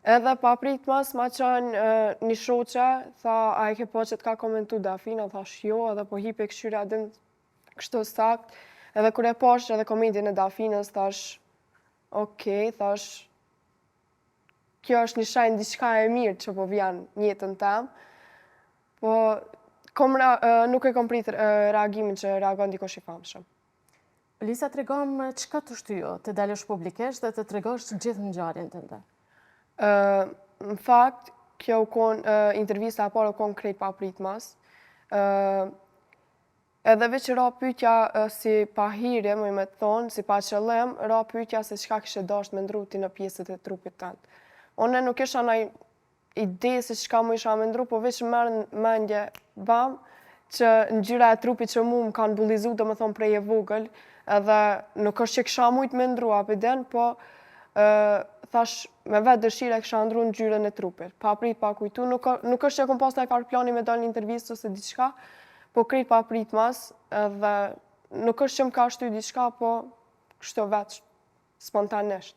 Edhe pa prit mas ma qënë një shoqe, tha, a e ke po që t'ka komentu Dafina, thash jo, edhe po hipe këshyra din kështu sakt. Edhe kur e pash edhe komentin e Dafinës, thash, okej, thash, kjo është një shenjë diçka e mirë që po vjen në jetën tem. Po, nuk e kom prit reagimin që reagon dikush i famshëm. Lisa, tregom çka të shtyjo të dalësh publikisht dhe të tregosh gjithë ngjarjen tënde. Në fakt, kjo u kon intervista e parë u kon krejt pa prit mas. Edhe veç ra pyetja si pa hire, më me thonë, si pa qëllim, ra pyetja se çka kishe dashur me ndru ti në pjesët e trupit tënd. Unë nuk isha ndaj ide se çka më isha me ndru, po veç merr mendje bam që ngjyra e trupit që mu më kanë bullizu, domethënë prej e vogël, edhe nuk është që kisha mujt me ndru apiden, po thash me vetë dëshira kisha ndru ngjyrën e trupit. Pa prit pa kujtu, nuk është që kom pas ndaj farë plani me dal një intervistë ose diçka, po krejt pa prit mas, edhe nuk është që më ka shty diçka, po kështu veç, spontanisht.